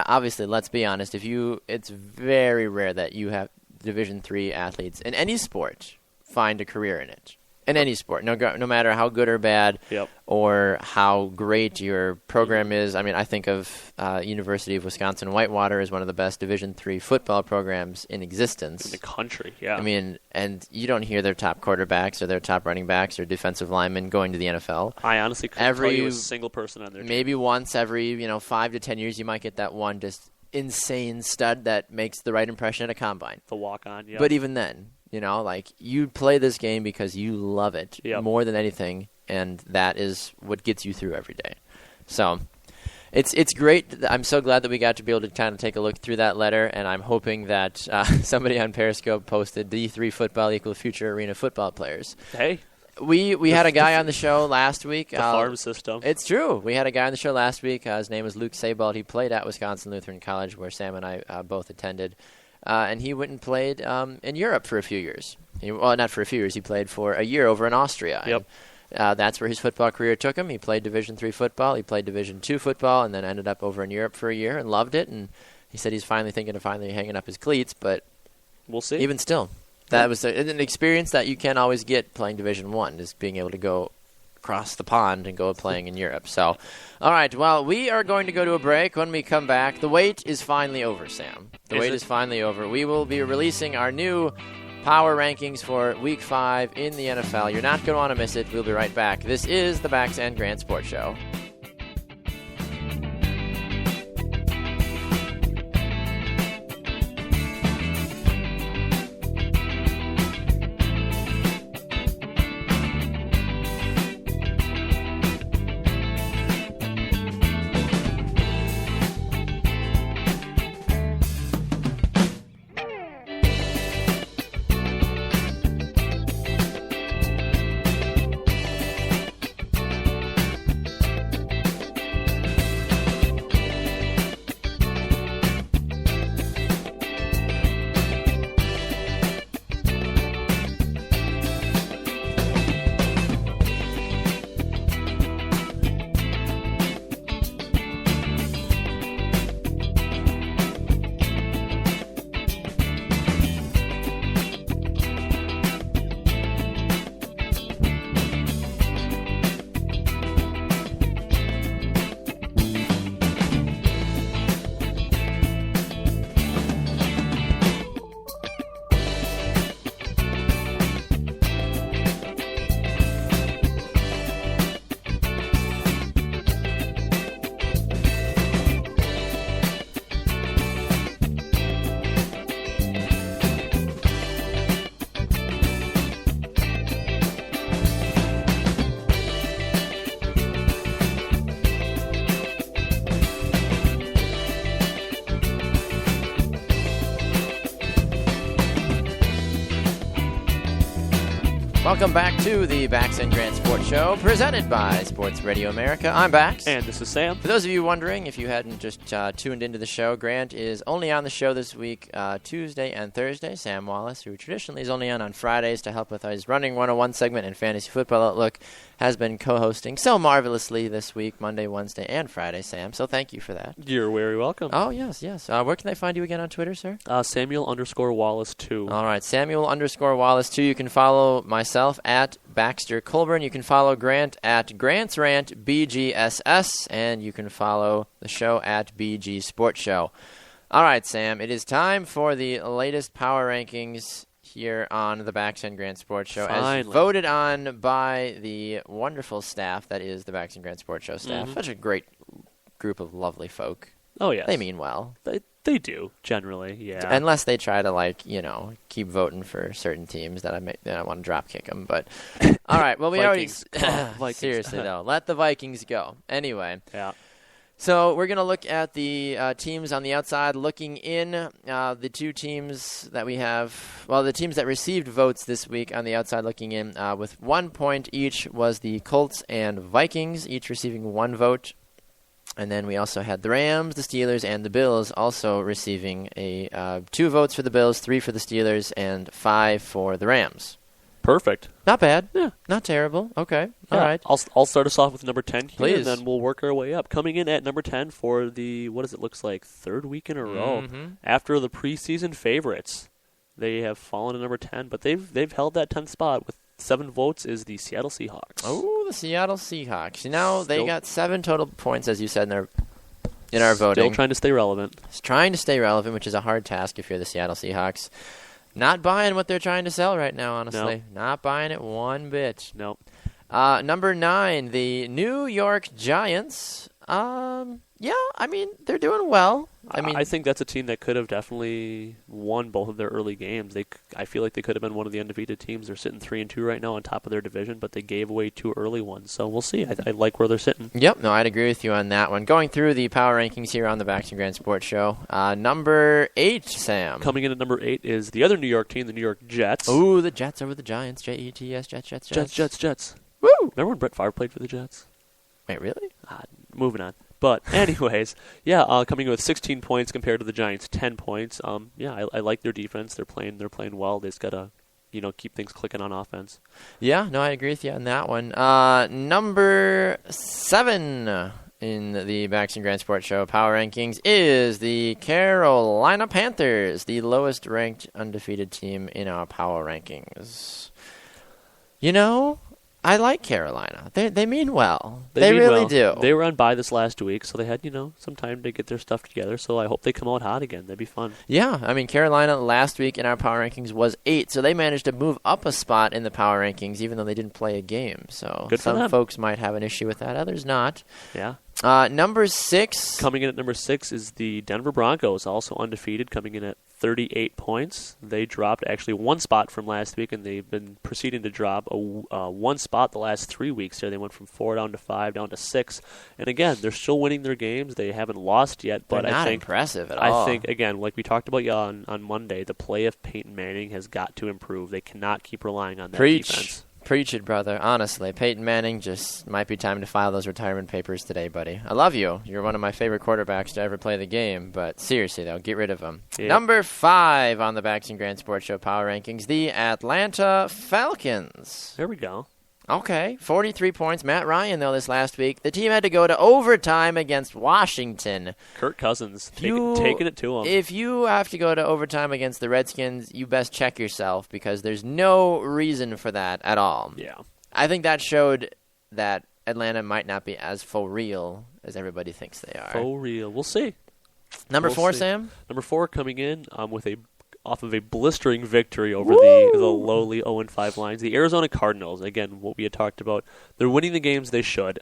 obviously, let's be honest. It's very rare that you have Division III athletes in any sport find a career in it. In any sport, no matter how good or bad, or how great your program is. I mean, I think of University of Wisconsin-Whitewater as one of the best Division III football programs in existence. In the country, yeah. I mean, and you don't hear their top quarterbacks or their top running backs or defensive linemen going to the NFL. I honestly couldn't tell you a single person on their team. Maybe once every 5 to 10 years you might get that one just insane stud that makes the right impression at a combine. The walk-on, yeah. But even then, you play this game because you love it more than anything, and that is what gets you through every day. So it's great. I'm so glad that we got to be able to kind of take a look through that letter, and I'm hoping that somebody on Periscope posted D3 football equal future arena football players. Hey. We had a guy on the show last week. The farm system. It's true. We had a guy on the show last week. His name was Luke Sabald. He played at Wisconsin Lutheran College, where Sam and I both attended. And he went and played in Europe for a few years. Not for a few years. He played for a year over in Austria. Yep. And, that's where his football career took him. He played Division III football. He played Division II football, and then ended up over in Europe for a year and loved it. And he said he's finally thinking of hanging up his cleats. But we'll see. Even still, that was an experience that you can't always get playing Division I, just being able to go across the pond and go playing in Europe. So, all right, well, we are going to go to a break. When we come back, the wait is finally over, Sam. The wait is finally over. We will be releasing our new power rankings for Week 5 in the NFL. You're not going to want to miss it. We'll be right back. This is the Bax and Grant Sports Show. Welcome back to the Bax and Grant Sports Show, presented by Sports Radio America. I'm Bax. And this is Sam. For those of you wondering, if you hadn't just tuned into the show, Grant is only on the show this week, Tuesday and Thursday. Sam Wallace, who traditionally is only on Fridays to help with his Running 101 segment and Fantasy Football Outlook, has been co-hosting so marvelously this week, Monday, Wednesday, and Friday, Sam. So thank you for that. You're very welcome. Oh, yes. Where can they find you again on Twitter, sir? Samuel_Wallace2. All right, Samuel_Wallace2. You can follow myself at Baxter Colburn. You can follow Grant at Grant's Rant BGSS, and you can follow the show at BG Sports Show. All right, Sam, it is time for the latest power rankings here on the Bax and Grant Sports Show, Finally. as voted on by the wonderful staff that is the Bax and Grant Sports Show staff. Such a great group of lovely folk. Oh, yes. They mean well. They do, generally, yeah. Unless they try to, keep voting for certain teams that I want to drop kick them. But, all right, well, we Vikings. already... Seriously, though. Let the Vikings go. Anyway. Yeah. So we're going to look at the teams on the outside looking in. The two teams that we have, the teams that received votes this week on the outside looking in, with 1 point each was the Colts and Vikings, each receiving 1 vote. And then we also had the Rams, the Steelers, and the Bills also receiving 2 votes for the Bills, 3 for the Steelers, and 5 for the Rams. Perfect. Not bad. Yeah. Not terrible. Okay. Yeah. All right. I'll start us off with number 10 here, Please. and then we'll work our way up. Coming in at number 10 for the, looks like 3rd week in a row. After the preseason favorites, they have fallen to number 10, but they've held that 10th spot with 7 votes is the Seattle Seahawks. Oh, the Seattle Seahawks. They got 7 total points, as you said, in our voting. Still trying to stay relevant. It's trying to stay relevant, which is a hard task if you're the Seattle Seahawks. Not buying what they're trying to sell right now, honestly. No. Not buying it one bit. Nope. Number 9, the New York Giants. They're doing well. I think that's a team that could have definitely won both of their early games. I feel like they could have been one of the undefeated teams. They're sitting 3-2 right now on top of their division, but they gave away 2 early ones. So we'll see. I like where they're sitting. Yep, no, I'd agree with you on that one. Going through the power rankings here on the Bax and Grant Sports Show. Number 8, Sam. Coming in at number 8 is the other New York team, the New York Jets. Ooh, the Jets over the Giants. Jets, Jets. Jets. Woo! Remember when Brett Favre played for the Jets? Wait, really? Moving on. But anyways, coming in with 16 points compared to the Giants' 10 points. I like their defense. They're playing well. They just gotta, keep things clicking on offense. Yeah, no, I agree with you on that one. Number 7 in the Bax and Grant Sports Show power rankings is the Carolina Panthers, the lowest ranked undefeated team in our power rankings. I like Carolina. They mean well. They really do. They were on bye this last week, so they had, some time to get their stuff together. So I hope they come out hot again. That'd be fun. Yeah, Carolina last week in our power rankings was 8, so they managed to move up a spot in the power rankings, even though they didn't play a game. So good for some them. folks might have an issue with that, others not. Yeah. Number 6. Coming in at number 6 is the Denver Broncos, also undefeated, coming in at 38 points. They dropped actually 1 spot from last week, and they've been proceeding to drop 1 spot the last 3 weeks. There, they went from 4 down to 5 down to 6. And again, they're still winning their games. They haven't lost yet, but they're not I think impressive at all. I think again, like we talked about on Monday, the play of Peyton Manning has got to improve. They cannot keep relying on that defense. Preach it, brother. Honestly, Peyton Manning just might be time to file those retirement papers today, buddy. I love you. You're one of my favorite quarterbacks to ever play the game, but seriously, though, get rid of him. Yeah. Number 5 on the Bax and Grant Sports Show power rankings, the Atlanta Falcons. There we go. Okay, 43 points. Matt Ryan, though, this last week. The team had to go to overtime against Washington. Kirk Cousins taking it to him. If you have to go to overtime against the Redskins, you best check yourself because there's no reason for that at all. Yeah. I think that showed that Atlanta might not be as for real as everybody thinks they are. For real. We'll see. Number 4, Sam? Number 4 coming in off of a blistering victory over the lowly 0-5 Lions. The Arizona Cardinals, again, what we had talked about, they're winning the games they should.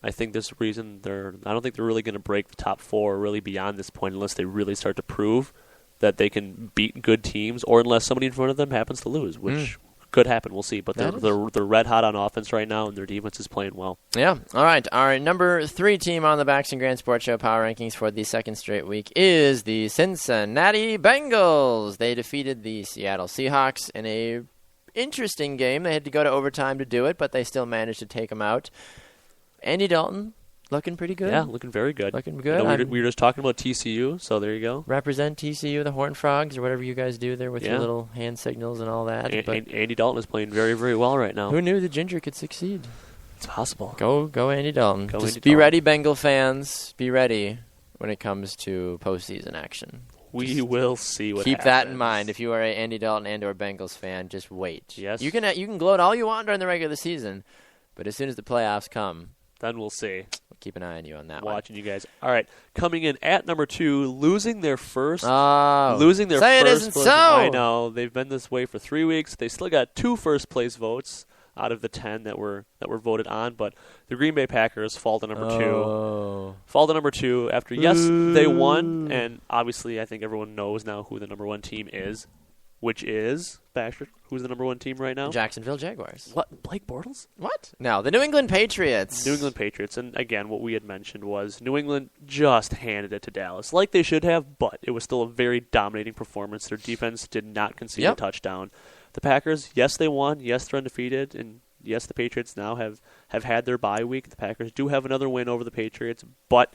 I think there's a reason I don't think they're really going to break the top 4 really beyond this point unless they really start to prove that they can beat good teams or unless somebody in front of them happens to lose, which could happen. We'll see. But they're red hot on offense right now, and their defense is playing well. Yeah. All right. Our number 3 team on the Bax and Grant Sports Show power rankings for the second straight week is the Cincinnati Bengals. They defeated the Seattle Seahawks in a interesting game. They had to go to overtime to do it, but they still managed to take them out. Andy Dalton looking pretty good. Yeah, looking very good. Looking good. We were just talking about TCU, so there you go. Represent TCU, the Horned Frogs, or whatever you guys do there with your little hand signals and all that. Andy Dalton is playing very, very well right now. Who knew the Ginger could succeed? It's possible. Go Andy Dalton. Just be ready, Bengal fans. Be ready when it comes to postseason action. We will see what Keep happens. that in mind. If you are a Andy Dalton and or Bengals fan, just wait. Yes. You can gloat all you want during the regular season, but as soon as the playoffs come, then we'll see. We'll keep an eye on you on that Watching you guys. All right. Coming in at number 2, losing their first. Say It isn't so. I know. They've been this way for 3 weeks. They still got 2 first-place votes out of the 10 that were voted on, but the Green Bay Packers fall to number 2. Fall to number 2 after, they won, and obviously I think everyone knows now who the number 1 team is, which is, Baxter, who's the number 1 team right now? Jacksonville Jaguars. What? Blake Bortles? What? No, the New England Patriots. New England Patriots, and again, what we had mentioned was New England just handed it to Dallas, like they should have, but it was still a very dominating performance. Their defense did not concede a touchdown. The Packers, yes, they won. Yes, they're undefeated. And yes, the Patriots now have had their bye week. The Packers do have another win over the Patriots. But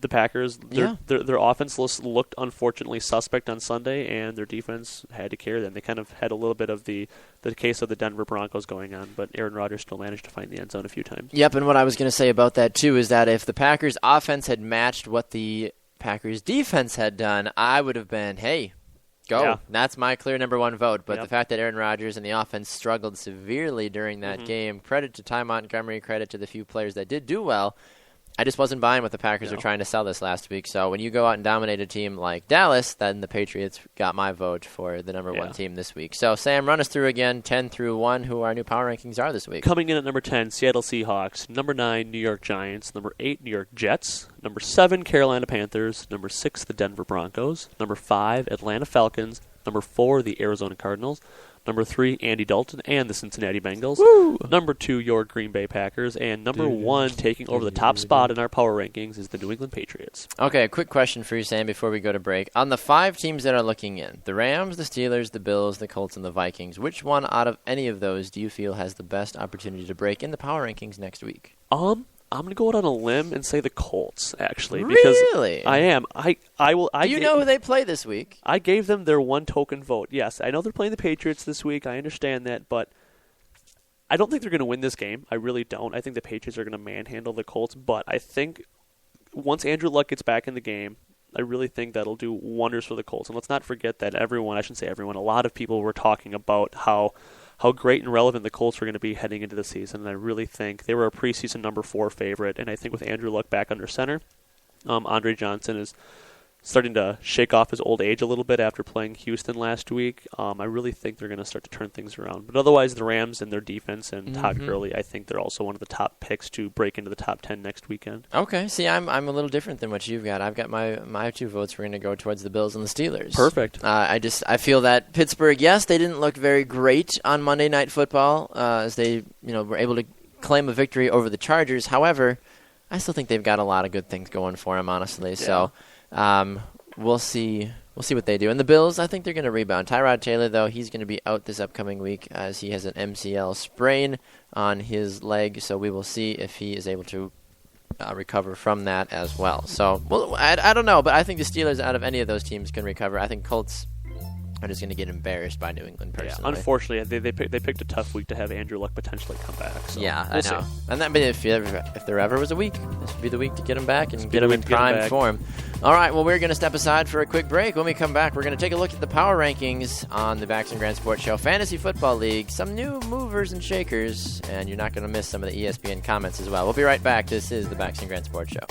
the Packers, their offense looked unfortunately suspect on Sunday, and their defense had to carry them. They kind of had a little bit of the case of the Denver Broncos going on, but Aaron Rodgers still managed to find the end zone a few times. Yep, and what I was going to say about that, too, is that if the Packers' offense had matched what the Packers' defense had done, I would have been, hey, go. Yeah. That's my clear number 1 vote. But the fact that Aaron Rodgers and the offense struggled severely during that game, credit to Ty Montgomery, credit to the few players that did do well. I just wasn't buying what the Packers were trying to sell this last week. So when you go out and dominate a team like Dallas, then the Patriots got my vote for the number 1 team this week. So, Sam, run us through again, 10 through 1, who our new power rankings are this week. Coming in at number 10, Seattle Seahawks. Number 9, New York Giants. Number 8, New York Jets. Number 7, Carolina Panthers. Number 6, the Denver Broncos. Number 5, Atlanta Falcons. Number 4, the Arizona Cardinals. Number 3, Andy Dalton and the Cincinnati Bengals. Woo! Number 2, your Green Bay Packers. And number 1, taking over the top spot in our power rankings, is the New England Patriots. Okay, a quick question for you, Sam, before we go to break. On the 5 teams that are looking in, the Rams, the Steelers, the Bills, the Colts, and the Vikings, which one out of any of those do you feel has the best opportunity to break in the power rankings next week? I'm going to go out on a limb and say the Colts, actually. Really? Because I am. Do you know who they play this week? I gave them their 1 token vote. Yes, I know they're playing the Patriots this week. I understand that, but I don't think they're going to win this game. I really don't. I think the Patriots are going to manhandle the Colts, but I think once Andrew Luck gets back in the game, I really think that'll do wonders for the Colts. And let's not forget that a lot of people were talking about how great and relevant the Colts were going to be heading into the season. And I really think they were a preseason number 4 favorite. And I think with Andrew Luck back under center, Andre Johnson is starting to shake off his old age a little bit after playing Houston last week. I really think they're going to start to turn things around. But otherwise, the Rams and their defense and Todd Gurley, I think they're also one of the top picks to break into the top 10 next weekend. Okay. See, I'm a little different than what you've got. I've got my 2 votes. We're going to go towards the Bills and the Steelers. Perfect. I feel that Pittsburgh, yes, they didn't look very great on Monday Night Football as they were able to claim a victory over the Chargers. However, I still think they've got a lot of good things going for them, honestly. Yeah. So we'll see what they do. And the Bills, I think they're going to rebound. Tyrod Taylor, though, he's going to be out this upcoming week as he has an MCL sprain on his leg. So we will see if he is able to recover from that as well. So I don't know, but I think the Steelers, out of any of those teams, can recover. I think Colts are just going to get embarrassed by New England personally. Yeah, unfortunately, they picked a tough week to have Andrew Luck potentially come back. So yeah, I know. And that, if there ever was a week, this would be the week to get him back and get him in prime form. All right, well, we're going to step aside for a quick break. When we come back, we're going to take a look at the power rankings on the Bax and Grand Sports Show Fantasy Football League, some new movers and shakers, and you're not going to miss some of the ESPN comments as well. We'll be right back. This is the Bax and Grand Sports Show.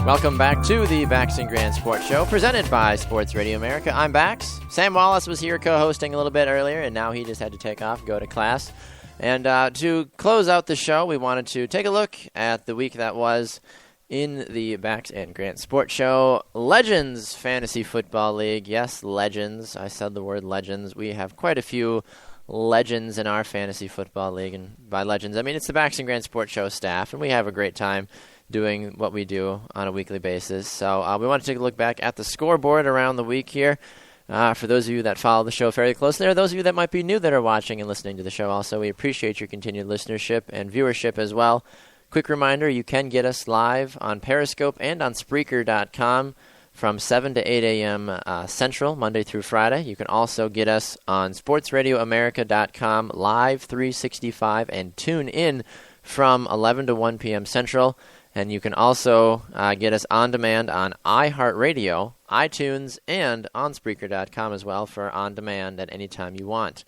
Welcome back to the Bax and Grand Sports Show, presented by Sports Radio America. I'm Bax. Sam Wallace was here co-hosting a little bit earlier, and now he just had to take off, go to class. And to close out the show, we wanted to take a look at the week that was in the Bax and Grant Sports Show. Legends Fantasy Football League. Yes, legends. I said the word legends. We have quite a few legends in our Fantasy Football League. And by legends, I mean it's the Bax and Grant Sports Show staff, and we have a great time doing what we do on a weekly basis. So we want to take a look back at the scoreboard around the week here. For those of you that follow the show fairly closely, or those of you that might be new that are watching and listening to the show also, we appreciate your continued listenership and viewership as well. Quick reminder, you can get us live on Periscope and on Spreaker.com from 7 to 8 a.m. Central, Monday through Friday. You can also get us on SportsRadioAmerica.com live 365 and tune in from 11 to 1 p.m. Central. And you can also get us on demand on iHeartRadio, iTunes, and on Spreaker.com as well for on demand at any time you want.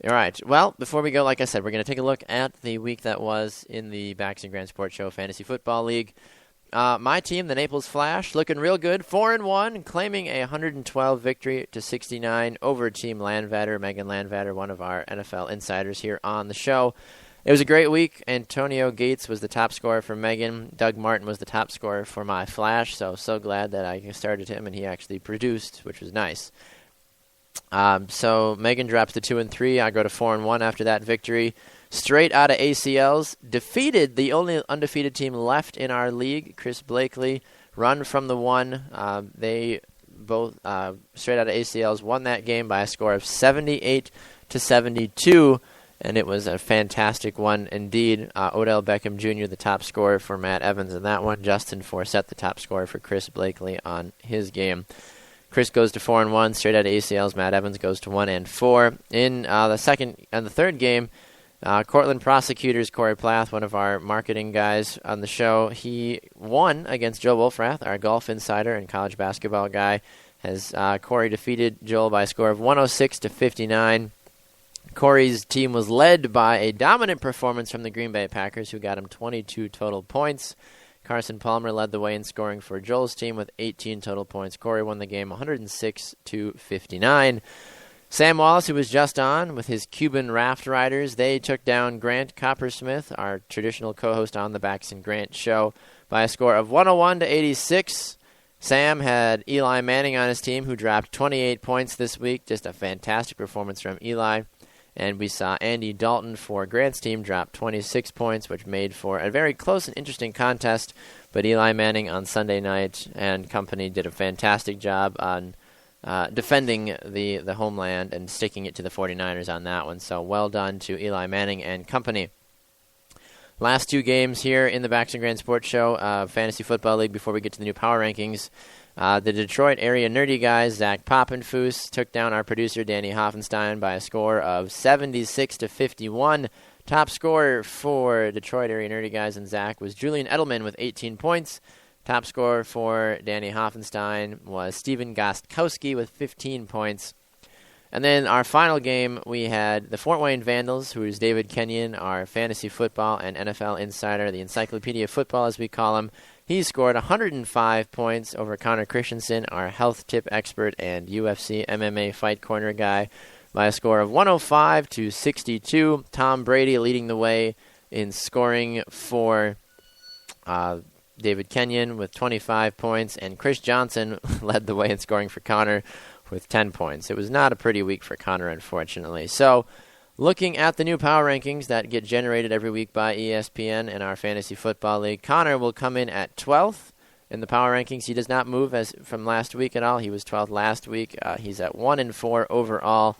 All right. Well, before we go, like I said, we're going to take a look at the week that was in the Bax and Grand Sports Show Fantasy Football League. My team, the Naples Flash, looking real good, 4-1, claiming a 112 victory to 69 over Team Landvatter. Megan Landvatter, one of our NFL insiders here on the show. It was a great week. Antonio Gates was the top scorer for Megan. Doug Martin was the top scorer for my Flash, so glad that I started him and he actually produced, which was nice. So Megan drops to 2-3. I go to 4-1 after that victory. Straight out of ACLs, defeated the only undefeated team left in our league, Chris Blakely, run from the one. They both, straight out of ACLs, won that game by a score of 78 to 72. And it was a fantastic one indeed. Odell Beckham Jr., the top scorer for Matt Evans in that one. Justin Forsett, the top scorer for Chris Blakely on his game. Chris goes to 4-1, straight out of ACLs. Matt Evans goes to 1-4. In the second and the third game, Cortland Prosecutors, Corey Plath, one of our marketing guys on the show, he won against Joe Wolfrath, our golf insider and college basketball guy. As Corey defeated Joel by a score of 106 to 59. Corey's team was led by a dominant performance from the Green Bay Packers, who got him 22 total points. Carson Palmer led the way in scoring for Joel's team with 18 total points. Corey won the game 106 to 59. Sam Wallace, who was just on with his Cuban Raft Riders, they took down Grant Coppersmith, our traditional co-host on the Bax and Grant show, by a score of 101 to 86. Sam had Eli Manning on his team, who dropped 28 points this week. Just a fantastic performance from Eli. And we saw Andy Dalton for Grant's team drop 26 points, which made for a very close and interesting contest. But Eli Manning on Sunday night and company did a fantastic job on defending the homeland and sticking it to the 49ers on that one. So well done to Eli Manning and company. Last two games here in the Bax and Grand Sports Show, Fantasy Football League, before we get to the new power rankings. The Detroit area nerdy guys, Zach Poppenfuss, took down our producer, Danny Hoffenstein, by a score of 76 to 51. Top scorer for Detroit area nerdy guys and Zach was Julian Edelman with 18 points. Top scorer for Danny Hoffenstein was Steven Gostkowski with 15 points. And then our final game, we had the Fort Wayne Vandals, who is David Kenyon, our fantasy football and NFL insider, the Encyclopedia of Football as we call him. He scored 105 points over Connor Christensen, our health tip expert and UFC MMA Fight Corner guy, by a score of 105 to 62. Tom Brady leading the way in scoring for David Kenyon with 25 points, and Chris Johnson led the way in scoring for Connor with 10 points. It was not a pretty week for Connor, unfortunately. So, looking at the new power rankings that get generated every week by ESPN in our Fantasy Football League, Connor will come in at 12th in the power rankings. He does not move from last week at all. He was 12th last week. He's at 1-4 overall.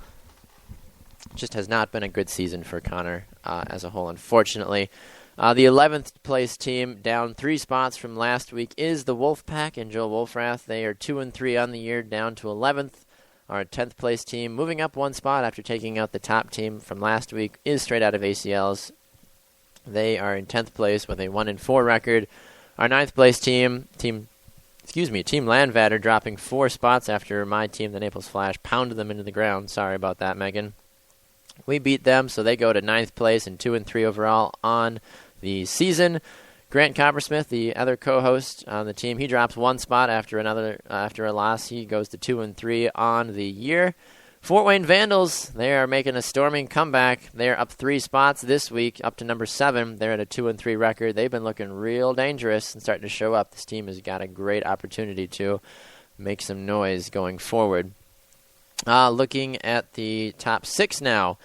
Just has not been a good season for Connor as a whole, unfortunately. The 11th place team, down 3 spots from last week, is the Wolfpack and Joel Wolfrath. They are 2-3 on the year, down to 11th. Our 10th place team, moving up 1 spot after taking out the top team from last week, is straight out of ACLs. They are in 10th place with a 1-4 record. Our 9th place team Landvatter, dropping 4 spots after my team, the Naples Flash, pounded them into the ground. Sorry about that, Megan. We beat them, so they go to 9th place and 2-3 overall on the season. Grant Coppersmith, the other co-host on the team, he drops one spot after a loss. He goes to 2-3 on the year. Fort Wayne Vandals, they are making a storming comeback. They're up 3 spots this week, up to number 7. They're at a 2-3 record. They've been looking real dangerous and starting to show up. This team has got a great opportunity to make some noise going forward. Looking at the top 6 now.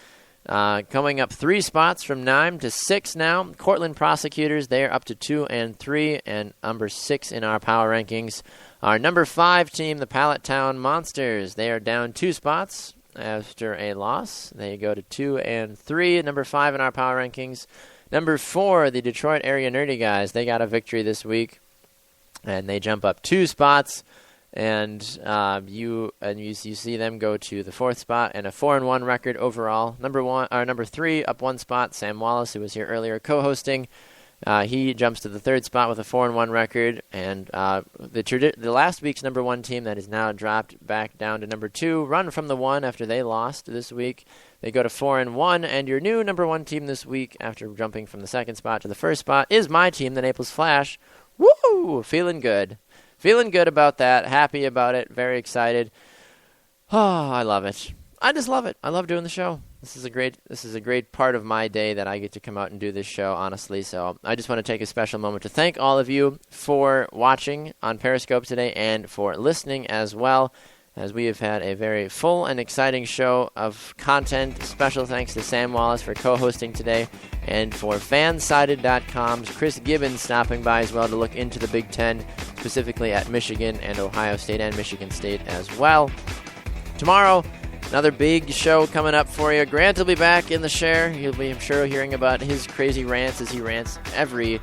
Coming up 3 spots from 9 to 6 now. Cortland Prosecutors, they are up to 2-3 and number 6 in our power rankings. Our number 5 team, the Pallettown Monsters, they are down 2 spots after a loss. They go to 2-3, number 5 in our power rankings. Number 4, the Detroit Area Nerdy Guys, they got a victory this week, and they jump up 2 spots. And you see them go to the 4th spot and a 4-1 record overall. Number 3 up 1 spot. Sam Wallace, who was here earlier co-hosting, he jumps to the 3rd spot with a 4-1 record. And the last week's number 1 team that is now dropped back down to number 2, run from the 1 after they lost this week. They go to 4-1, and your new number 1 team this week, after jumping from the 2nd spot to the 1st spot, is my team, the Naples Flash. Woo! Feeling good. Feeling good about that, happy about it, very excited. Oh, I love it. I just love it. I love doing the show. This is a great part of my day that I get to come out and do this show, honestly. So I just want to take a special moment to thank all of you for watching on Periscope today and for listening as well, as we have had a very full and exciting show of content. Special thanks to Sam Wallace for co-hosting today, and for Fansided.com's Chris Gibbons stopping by as well to look into the Big Ten, specifically at Michigan and Ohio State and Michigan State as well. Tomorrow, another big show coming up for you. Grant will be back in the share. You'll be, I'm sure, hearing about his crazy rants as he rants every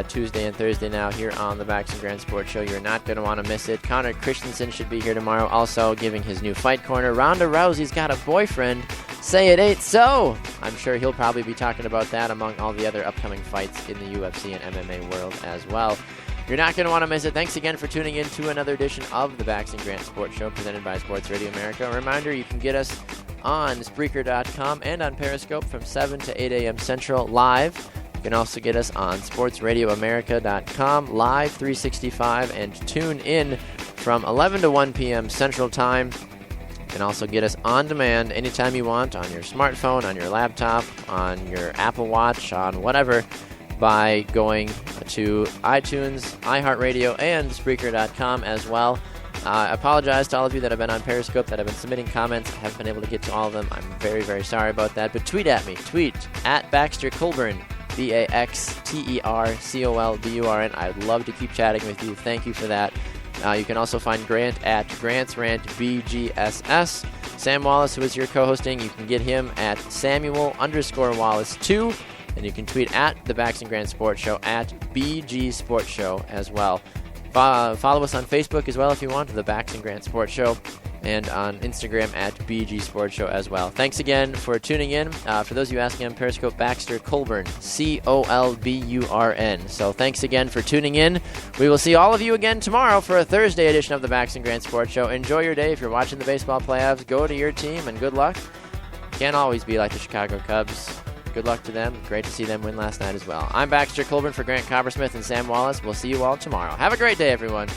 Tuesday and Thursday now here on the Bax and Grant Sports Show. You're not going to want to miss it. Connor Christensen should be here tomorrow, also giving his new fight corner. Ronda Rousey's got a boyfriend. Say it ain't so. I'm sure he'll probably be talking about that among all the other upcoming fights in the UFC and MMA world as well. You're not going to want to miss it. Thanks again for tuning in to another edition of the Bax and Grant Sports Show presented by Sports Radio America. A reminder, you can get us on Spreaker.com and on Periscope from 7 to 8 a.m. Central live. You can also get us on SportsRadioAmerica.com live 365 and tune in from 11 to 1 p.m. Central Time. You can also get us on demand anytime you want on your smartphone, on your laptop, on your Apple Watch, on whatever, by going to iTunes, iHeartRadio, and Spreaker.com as well. I apologize to all of you that have been on Periscope, that have been submitting comments. I haven't been able to get to all of them. I'm very, very sorry about that. But tweet at me. Tweet at Baxter Colburn, BAXTERCOLBURN. I'd love to keep chatting with you. Thank you for that. You can also find Grant at Grant's Rant BGSS. Sam Wallace, who is your co-hosting, you can get him at Samuel_Wallace2. And you can tweet at the Bax and Grant Sports Show at BG Sports Show as well. Follow us on Facebook as well if you want, the Bax and Grant Sports Show, and on Instagram at BG Sports Show as well. Thanks again for tuning in. For those of you asking on Periscope, Baxter Colburn, COLBURN. So thanks again for tuning in. We will see all of you again tomorrow for a Thursday edition of the Bax and Grant Sports Show. Enjoy your day. If you're watching the baseball playoffs, go to your team and good luck. Can't always be like the Chicago Cubs. Good luck to them. Great to see them win last night as well. I'm Baxter Colburn for Grant Coppersmith and Sam Wallace. We'll see you all tomorrow. Have a great day, everyone.